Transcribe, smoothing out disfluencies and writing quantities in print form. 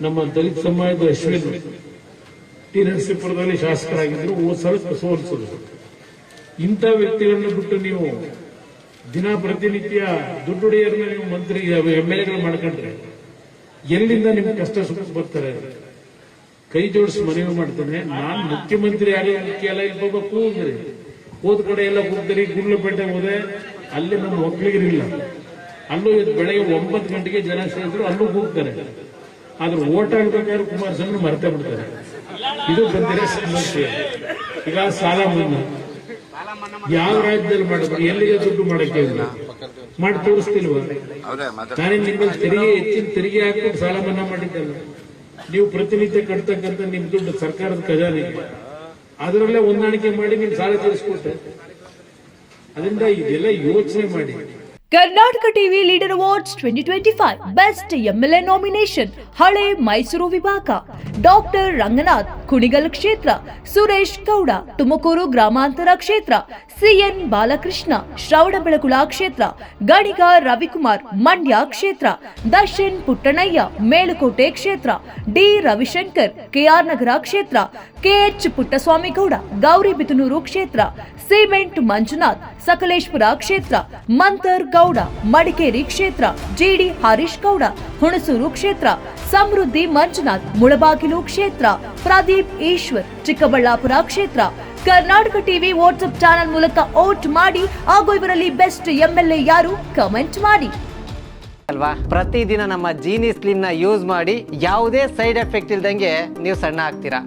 ನಮ್ಮ ದಲಿತ ಸಮಾಜದ ಅಶ್ವಿನ್ ಟಿ ನರಸೀಪುರದಲ್ಲಿ ಶಾಸಕರಾಗಿದ್ರು, ಸಲ ಸೋಲಿಸಿದ್ರು. ಇಂಥ ವ್ಯಕ್ತಿಗಳನ್ನ ಬಿಟ್ಟು ನೀವು ದಿನ ಪ್ರತಿನಿತ್ಯ ದುಡ್ಡುಡಿಯರನ್ನ ನೀವು ಮಂತ್ರಿ MLA ಮಾಡ್ಕೊಂಡ್ರೆ ಎಲ್ಲಿಂದ ನಿಮ್ಗೆ ಕಷ್ಟ ಸುಖ ಬರ್ತಾರೆ? ಕೈ ಜೋಡಿಸಿ ಮನವಿ ಮಾಡ್ತೇನೆ. ನಾನು ಮುಖ್ಯಮಂತ್ರಿ ಆಗಲಿ ಮುಖ್ಯ ಎಲ್ಲ ಇಲ್ಲಿ ಹೋಗ್ಬೇಕು ಅಂದ್ರೆ ಹೋದ ಕಡೆ ಎಲ್ಲ ಕೂಗ್ತಾರೆ. ಗುಂಡ್ಲಪೇಟೆ ಹೋದೆ, ಅಲ್ಲಿ ನಮ್ಮ ಒಕ್ಕಲಿಗರಿಲ್ಲ. ಅಲ್ಲೂ ಬೆಳಗ್ಗೆ 9 ಗಂಟೆಗೆ ಜನ ಸೇರಿದ್ರು, ಅಲ್ಲೂ ಹೋಗ್ತಾರೆ. ಆದ್ರೆ ಓಟ್ ಹಾಕ್ಬೇಕಾದ್ರೆ ಕುಮಾರಸ್ವಾಮಿ ಮರೆತೇ ಬಿಡ್ತಾರೆ. ಇದು ಬಂದಿರೋ ಸಮಸ್ಯೆ. ಈಗ ಸಾಲ ಮನ್ನಾ ಯಾವ ರಾಜ್ಯದಲ್ಲಿ ಮಾಡಬೇಕು, ಎಲ್ಲಿಗೆ ದುಡ್ಡು ಮಾಡಕ್ಕೆ ಮಾಡಿ ತೋರಿಸ್ತಿಲ್ವ? ನಾನೇ ನಿಮ್ಮಲ್ಲಿ ಹೆಚ್ಚಿನ ತೆರಿಗೆ ಹಾಕ್ಬಿಟ್ಟು ಸಾಲ ಮನ್ನಾ ಮಾಡಿದ್ದಲ್ಲ. ನೀವು ಪ್ರತಿನಿತ್ಯ ಕಟ್ತಕ್ಕಂಥ ನಿಮ್ ದುಡ್ಡು ಸರ್ಕಾರದ ಖಜಾನೆಗೆ, ಅದರಲ್ಲೇ ಹೊಂದಾಣಿಕೆ ಮಾಡಿ ನಿಮ್ ಸಾಲ ತೀರಿಸ್ಕೊಟ್ಟೆ. ಅದರಿಂದ ಇದೆಲ್ಲ ಯೋಚನೆ ಮಾಡಿ. Karnataka TV leader awards 2025 best MLA nomination ಹಳೆ ಮೈಸೂರು ವಿಭಾಗ ಡಾಕ್ಟರ್ ರಂಗನಾಥ್ ಕುಣಿಗಲ್ ಕ್ಷೇತ್ರ, ಸುರೇಶ್ ಗೌಡ ತುಮಕೂರು ಗ್ರಾಮಾಂತರ ಕ್ಷೇತ್ರ, CN ಬಾಲಕೃಷ್ಣ ಶ್ರವಣಬೆಳಗೊಳ ಕ್ಷೇತ್ರ, ಗಣಿಗ ರವಿಕುಮಾರ್ ಮಂಡ್ಯ ಕ್ಷೇತ್ರ, ದರ್ಶನ್ ಪುಟ್ಟಣಯ್ಯ ಮೇಲುಕೋಟೆ ಕ್ಷೇತ್ರ, ಡಿ ರವಿಶಂಕರ್ KR ನಗರ ಕ್ಷೇತ್ರ, KH ಪುಟ್ಟಸ್ವಾಮಿಗೌಡ ಗೌರಿಬಿದನೂರು ಕ್ಷೇತ್ರ, ಸಿಮೆಂಟ್ ಮಂಜುನಾಥ್ ಸಕಲೇಶ್ಪುರ ಕ್ಷೇತ್ರ, ಮಂತರ್ ಗೌಡ ಮಡಿಕೇರಿ ಕ್ಷೇತ್ರ, GD ಹರೀಶ್ ಗೌಡ ಹುಣಸೂರು ಕ್ಷೇತ್ರ, ಸಮೃದ್ಧಿ ಮಂಜುನಾಥ್ ಮುಳಬಾಗಿಲು ಕ್ಷೇತ್ರ, ಪ್ರದೀಪ್ ಈಶ್ವರ್ ಚಿಕ್ಕಬಳ್ಳಾಪುರ ಕ್ಷೇತ್ರ. ಕರ್ನಾಟಕ ಟಿವಿ ವಾಟ್ಸ್ಆಪ್ ಚಾನೆಲ್ ಮೂಲಕ ವೋಟ್ ಮಾಡಿ ಹಾಗೂ ಇವರಲ್ಲಿ ಬೆಸ್ಟ್ MLA ಯಾರು ಕಮೆಂಟ್ ಮಾಡಿ ಅಲ್ವಾ. ಪ್ರತಿದಿನ ನಮ್ಮ ಜೀನಿ ಸ್ಲಿಮ್ ನ ಯೂಸ್ ಮಾಡಿ ಯಾವುದೇ ಸೈಡ್ ಎಫೆಕ್ಟ್ ಇಲ್ದಂಗೆ ನೀವು ಸಣ್ಣ ಆಗ್ತೀರಾ.